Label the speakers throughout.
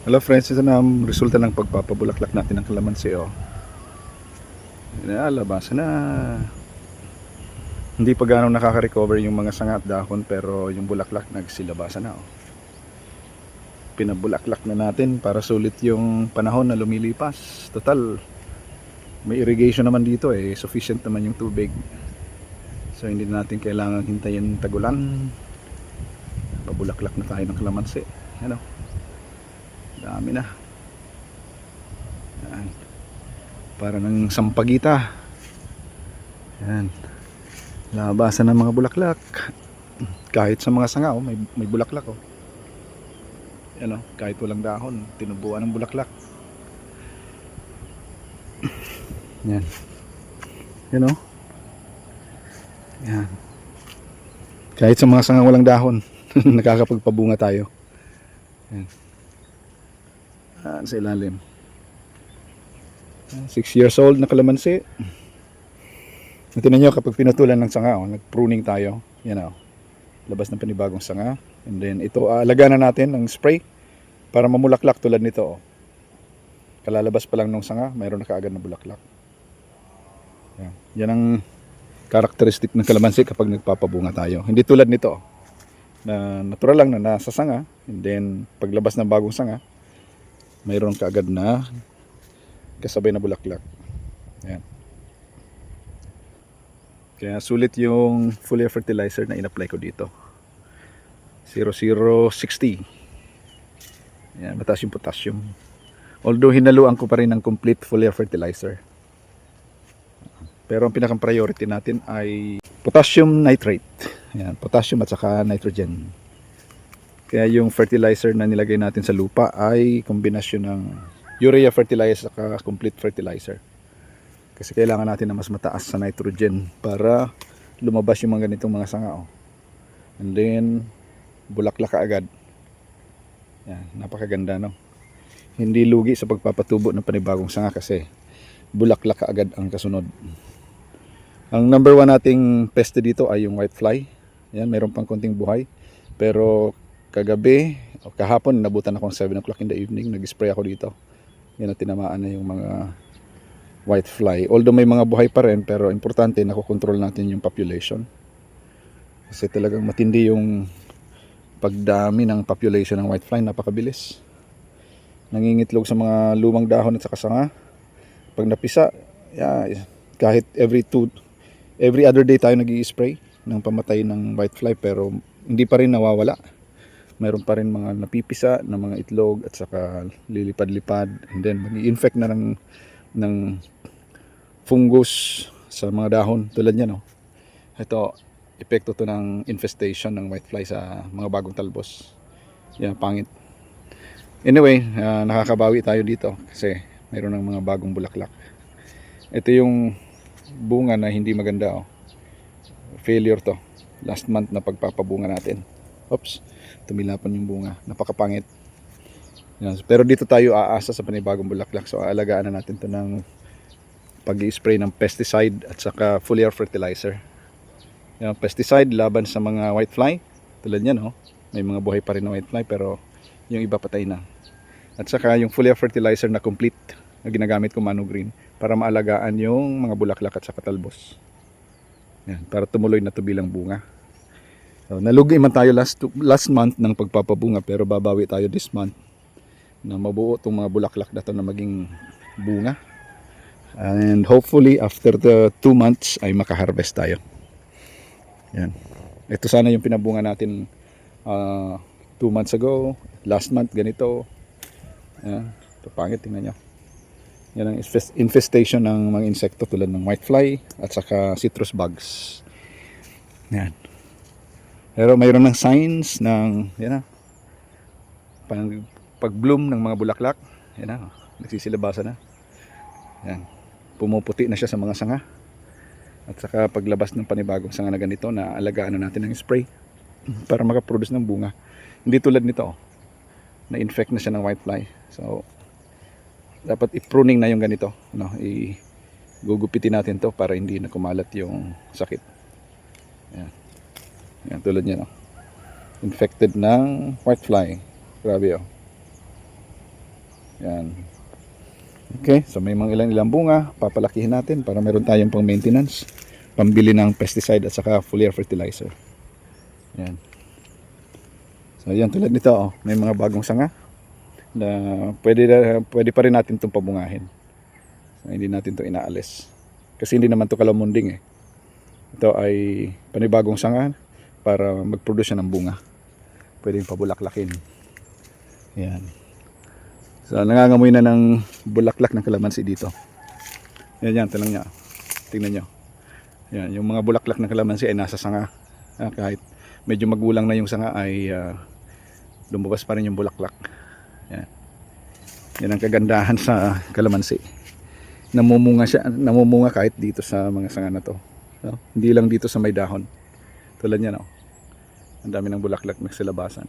Speaker 1: Hello friends, ito na ang resulta ng pagpapabulaklak natin ng kalamansi. Inalabas na. Hindi pa ganong nakaka-recover yung mga sanga at dahon, pero yung bulaklak nagsilabasan na. Pinabulaklak na natin para sulit yung panahon na lumilipas. Total, may irrigation naman dito sufficient naman yung tubig. So hindi na natin kailangan hintayin tagulan. Pabulaklak na tayo ng kalamansi. Dami na. Yan. Para ng sampagita. Yan. Labasan ng mga bulaklak. Kahit sa mga sanga may bulaklak Yan kahit walang dahon, tinubuan ng bulaklak. Yan. Yan Yan. Kahit sa mga sanga walang dahon, nakakapagpabunga tayo. Yan. Sa ilalim. 6 years old na kalamansi. Tingnan nyo kapag pinutulan ng sanga, nag-pruning tayo. Yan labas ng panibagong sanga. And then ito, alagaan na natin ng spray para mamulaklak tulad nito. Kalalabas pa lang ng sanga, mayroon na kaagad na bulaklak. Yan ang karakteristik ng kalamansi kapag nagpapabunga tayo. Hindi tulad nito na natural lang na nasa sanga. And then paglabas ng bagong sanga, mayroon kaagad na kasabay na bulaklak. Yan. Kaya sulit yung foliar fertilizer na in-apply ko dito. 0060. Yan, mataas yung potassium. Although hinaluan ko pa rin ng complete foliar fertilizer. Pero ang pinakang priority natin ay potassium nitrate. Yan, potassium at saka nitrogen. Kaya yung fertilizer na nilagay natin sa lupa ay kombinasyon ng urea fertilizer at complete fertilizer. Kasi kailangan natin na mas mataas sa nitrogen para lumabas yung mga ganitong mga sanga. And then bulaklak agad. Yan, napakaganda Hindi lugi sa pagpapatubo ng panibagong sanga kasi bulaklak agad ang kasunod. Ang number 1 nating peste dito ay yung whitefly. Yan, mayroon pang konting buhay. Pero kagabi o kahapon nabutan akong 7 o'clock in the evening, nag-spray ako dito. Yan, tinamaan na yung mga whitefly. Although may mga buhay pa rin, pero importante nakokontrol natin yung population. Kasi talagang matindi yung pagdami ng population ng whitefly, napakabilis. Nangingitlog sa mga lumang dahon at saka sanga. Pag napisa, kahit every other day tayo nag-i-spray ng pamatay ng whitefly, pero hindi pa rin nawawala. Mayroon pa rin mga napipisa na mga itlog at saka lilipad-lipad, and then mag-i-infect na ng fungus sa mga dahon tulad niyan. Ito, epekto to ng infestation ng whitefly sa mga bagong talbos. Yan, pangit. Anyway, nakakabawi tayo dito kasi mayroon ng mga bagong bulaklak. Ito yung bunga na hindi maganda. Failure to. Last month na pagpapabunga natin. Oops, tumilapan yung bunga. Napakapangit. Yan. Pero dito tayo aasa sa panibagong bulaklak. So aalagaan na natin to ng pag-i-spray ng pesticide at saka foliar fertilizer. Yan, pesticide laban sa mga whitefly. Tulad yan, may mga buhay pa rin na whitefly pero yung iba patay na. At saka yung foliar fertilizer na complete na ginagamit ko, Mano Green, para maalagaan yung mga bulaklak at saka talbos. Yan, para tumuloy na to bilang bunga. So, nalugi man tayo last month ng pagpapabunga, pero babawi tayo this month na mabuo itong mga bulaklak na to na maging bunga. And hopefully after the 2 months ay makaharvest tayo. Yan. Ito sana yung pinabunga natin 2 months ago. Last month ganito. Yan. Ito pangit, tingnan nyo. Yan ang infestation ng mga insekto tulad ng whitefly at saka citrus bugs. Yan. Pero mayroon ng signs ng pag-bloom ng mga bulaklak. Yan nagsisilabasan na. Yan. Pumuputi na siya sa mga sanga. At saka paglabas ng panibagong sanga na ganito, na alagaan na natin ng spray para makaproduce ng bunga. Hindi tulad nito, na-infect na siya ng whitefly. So dapat i-pruning na yung ganito, gugupitin natin to para hindi na kumalat yung sakit. Yan. Yan, tulad niya infected ng whitefly. Grabe Yan. Okay, so may mga ilang bunga, papalakihin natin para meron tayong pang maintenance, pambili ng pesticide at saka foliar fertilizer. Yan. So yan, tulad nito, oh, may mga bagong sanga na pwede pa rin natin itong pabungahin. So, hindi natin ito inaalis. Kasi hindi naman ito kalamunding eh. Ito ay panibagong sanga para mag-produce siya ng bunga. Pwedeng pabulaklakin. Yan. So nangangamoy na ng bulaklak ng kalamansi dito. Yan, talang niya. Tingnan nyo. Yan, yung mga bulaklak ng kalamansi ay nasa sanga. Kahit medyo magulang na yung sanga ay lumabas pa rin yung bulaklak. Yan. Yan ang kagandahan sa kalamansi. Namumunga kahit dito sa mga sanga na to. No? Hindi lang dito sa may dahon. Tulad niya, no? Ang dami ng bulaklak nagsilabasan.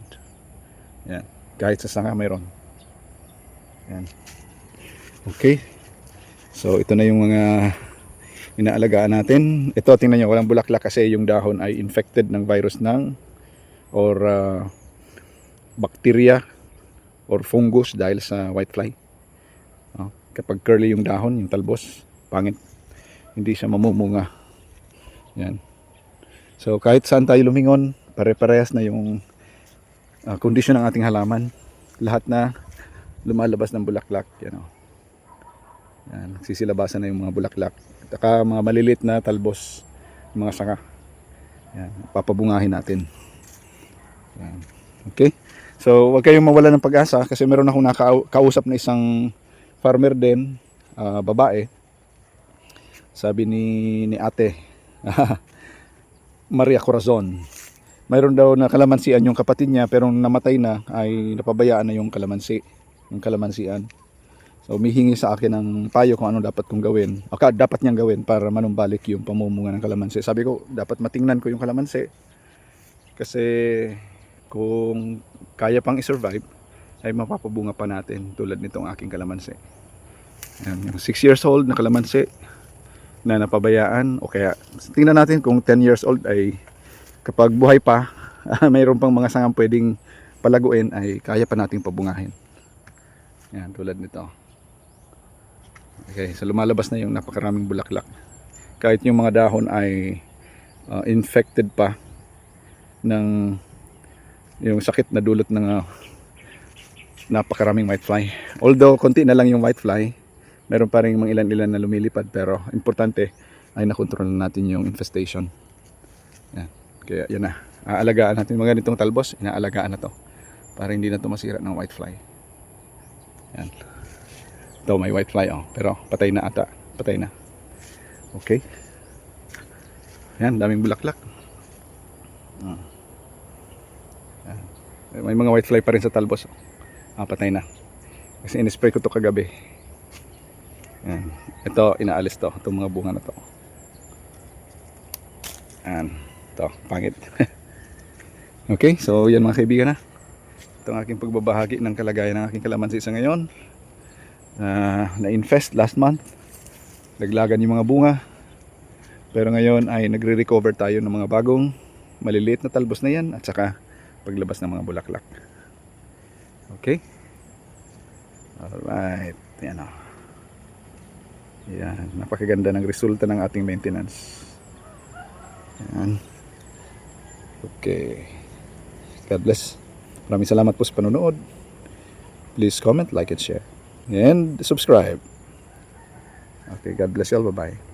Speaker 1: Yan. Kahit sa sanga mayroon. Yan. Okay. So ito na yung mga inaalagaan natin. Ito, tingnan nyo, walang bulaklak kasi yung dahon ay infected ng virus or bacteria or fungus dahil sa whitefly. Kapag curly yung dahon, yung talbos, pangit. Hindi siya mamumunga. Yan. So kahit saan tayo lumingon, pare-parehas na yung kondisyon ng ating halaman. Lahat na lumalabas ng bulaklak, yan, yan, sisilabasan na yung mga bulaklak. Saka mga malilit na talbos, mga sanga. Yan, papabungahin natin. Yan. Okay? So, huwag kayong mawala ng pag-asa kasi meron akong nakausap na isang farmer din, babae. Sabi ni ate, Maria Corazon. Mayroon daw na kalamansian yung kapatid niya pero namatay na ay napabayaan na yung kalamansian. So humihingi sa akin ng payo kung ano dapat kong gawin. Dapat niyang gawin para manumbalik yung pamumunga ng kalamansi. Sabi ko, dapat matingnan ko yung kalamansi. Kasi kung kaya pang i-survive, ay mapapabunga pa natin tulad nitong aking kalamansi. Yan, yung 6 years old na kalamansi na napabayaan. O kaya tingnan natin kung 10 years old ay kapag buhay pa, mayroon pang mga sangang pwedeng palaguin ay kaya pa nating pabungahin. Yan, tulad nito. Okay, so lumalabas na yung napakaraming bulaklak. Kahit yung mga dahon ay infected pa ng yung sakit na dulot ng napakaraming whitefly. Although konti na lang yung whitefly, meron pa rin mga ilan-ilan na lumilipad, pero importante ay nakontrol natin yung infestation. Yan. Kaya yan na. Aalagaan natin mga ganitong talbos, inaalagaan na to para hindi na to masira ng whitefly. Yan. Ito may whitefly, pero patay na ata. Patay na. Okay. Yan, daming bulaklak. Yan. May mga whitefly pa rin sa talbos. Patay na. Kasi in-spray ko to kagabi. Yan. Ito, inaalis to. Itong mga bunga na to. Yan. Ito, pangit. Okay, so yan mga kaibigan na. Ito ang aking pagbabahagi ng kalagayan ng aking kalamansi sa ngayon. Na-infest last month. Laglagan yung mga bunga. Pero ngayon ay nagre-recover tayo ng mga bagong maliliit na talbos na yan at saka paglabas ng mga bulaklak. Okay? Alright. Yan o. Yan. Napakaganda ng resulta ng ating maintenance. Yan. Okay. God bless. Maraming salamat po sa panonood. Please comment, like, and share. And subscribe. Okay, God bless you all. Bye-bye.